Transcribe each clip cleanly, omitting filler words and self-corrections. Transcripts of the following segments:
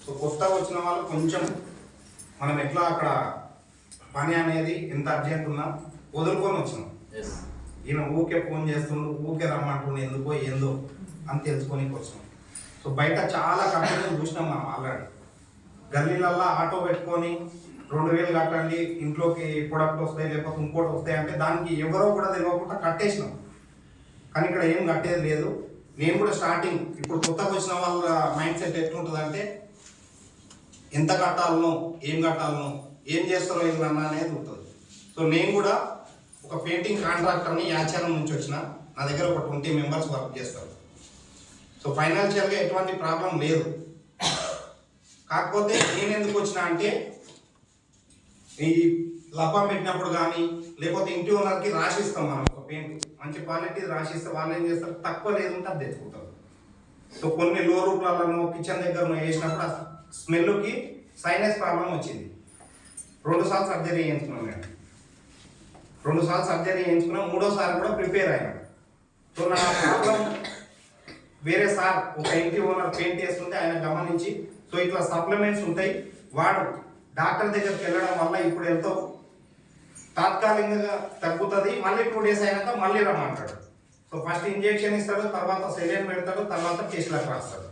So కొత్తగా వచ్చిన వాళ్ళు కొంచెం మనం ఎట్లా అక్కడ పని అనేది ఎంత అర్జెంట్ ఉన్నా వదులుకొని వచ్చినాం. ఈయన ఊకే ఫోన్ చేస్తుండు, ఊకే రమ్మంటుండు, ఎందుకో ఏందో అని తెలుసుకొని వచ్చినాం. సో బయట చాలా కంపెనీలు చూసినాం మనం ఆల్రెడీ. గల్లీలల్లో ఆటో పెట్టుకొని 2000 కట్టండి, ఇంట్లోకి ప్రొడక్ట్ వస్తాయి లేకపోతే ఇంకోటి వస్తాయి అంటే దానికి ఎవరో కూడా తెలియకుండా కట్టేసినాం. కానీ ఇక్కడ ఏం కట్టేది లేదు. నేను కూడా స్టార్టింగ్ ఇప్పుడు కొత్తగా వచ్చిన వాళ్ళ మైండ్ సెట్ ఎట్లుంటుందంటే ఎంత కట్టాలనో, ఏం కట్టాలనో, ఏం చేస్తారో ఏంటన్నా అనేది ఉంటుంది. సో నేను కూడా ఒక పెయింటింగ్ కాంట్రాక్టర్ని యాచారం నుంచి వచ్చిన, నా దగ్గర ఒక 20 మెంబర్స్ వర్క్ చేస్తారు. సో ఫైనాన్షియల్గా ఎటువంటి ప్రాబ్లం లేదు. కాకపోతే నేను ఎందుకు వచ్చిన అంటే ఈ లబ్బం పెట్టినప్పుడు కానీ లేకపోతే ఇంటి ఓనర్కి రాసిస్తాం మనం ఒక పెయింట్ మంచి క్వాలిటీ రాసిస్తే వాళ్ళు ఏం చేస్తారు, తక్కువ లేదు ఉంటే అది తెచ్చుకుంటారు. సో కొన్ని లో రూపాయలను కిచెన్ దగ్గర వేసినప్పుడు ఆ స్మెల్కి సైనస్ ప్రాబ్లం వచ్చింది. 2 సార్లు సర్జరీ చేయించుకున్నాం మేము. 2 సార్లు సర్జరీ చేయించుకున్నాం, 3వ సారి కూడా ప్రిపేర్ అయినాం. సో నా ప్రాబ్లం వేరే సార్ ఒక ఇంటి ఓనర్ పెయింట్ చేస్తుంటే ఆయన గమనించి సో ఇట్లా సప్లిమెంట్స్ ఉంటాయి, వాడు డాక్టర్ దగ్గరికి వెళ్ళడం వల్ల ఇప్పుడు ఎంతో తాత్కాలికంగా తగ్గుతుంది, మళ్ళీ 2 డేస్ అయినాక మళ్ళీ రమ్మంటాడు. సో ఫస్ట్ ఇంజెక్షన్ ఇస్తాడు, తర్వాత సెలైన్ పెడతాడు, తర్వాత టెస్ట్లకు రాస్తాడు.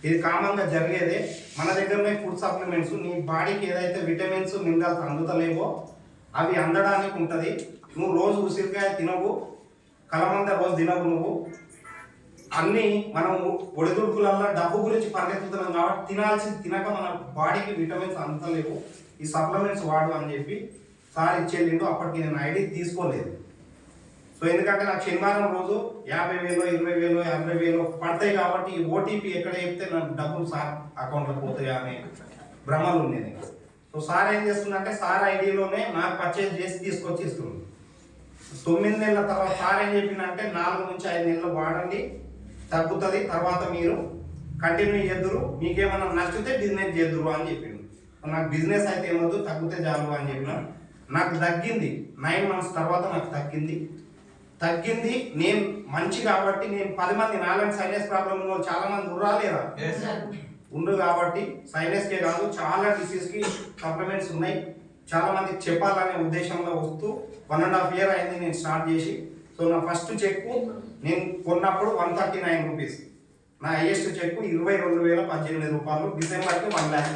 ఇది కామన్గా జరిగేదే. మన దగ్గరనే ఫుడ్ సప్లిమెంట్స్ నీ బాడీకి ఏదైతే విటమిన్స్ మినరల్స్ అందుతలేవో అవి అందడానికి ఉంటుంది. నువ్వు రోజు ఉసిరికాయ తినవు, కలమంద రోజు తినవు, నువ్వు అన్నీ మనం ఒడిదుడుకులలో డబ్బు గురించి పరిగెత్తుతున్నాం కాబట్టి తినాల్సింది తినక మన బాడీకి విటమిన్స్ అందలేవు, ఈ సప్లిమెంట్స్ వాడు అని చెప్పి సార్ ఇచ్చేళ్ళిండు. అప్పటికి నేను ఐడి తీసుకోలేదు. సో ఎందుకంటే నాకు శనివారం రోజు 50,000, 20,000, 50,000 పడతాయి కాబట్టి ఈ ఓటీపీ ఎక్కడ చెప్తే నాకు డబ్బులు సార్ అకౌంట్లో పోతాయి అనే భ్రమలు ఉండేది. సో సార్ ఏం చేస్తుందంటే సార్ ఐడిలోనే నాకు పర్చేజ్ చేసి తీసుకొచ్చి ఇస్తుంది. 9 నెలల తర్వాత సార్ ఏం చెప్పిందంటే 4 నుంచి 5 నెలలు వాడండి, తగ్గుతుంది, తర్వాత మీరు కంటిన్యూ చేద్దురు, మీకేమన్నా నచ్చితే బిజినెస్ చేద్దురు అని చెప్పిండు. నాకు బిజినెస్ అయితే ఏమొద్దు, తగ్గితే చాలు అని చెప్పిన. నాకు తగ్గింది 9 మంత్స్ తర్వాత నాకు తగ్గింది. నేను మంచి కాబట్టి నేను 10 మంది నాలాంటి సైనస్ ప్రాబ్లం ఉన్న చాలా మంది ఉర్రాలేరా ఉండు కాబట్టి సైనస్కే కాదు చాలా డిసీజ్కి సప్లిమెంట్స్ ఉన్నాయి. చాలా మందికి చెప్పాలనే ఉద్దేశంలో వస్తూ 1.5 year అయింది నేను స్టార్ట్ చేసి. సో నా ఫస్ట్ చెక్ నేను కొన్నప్పుడు 139 రూపీస్, నా హైయెస్ట్ చెక్ 22,018 రూపాయలు, డిసెంబర్కి 1 lakh.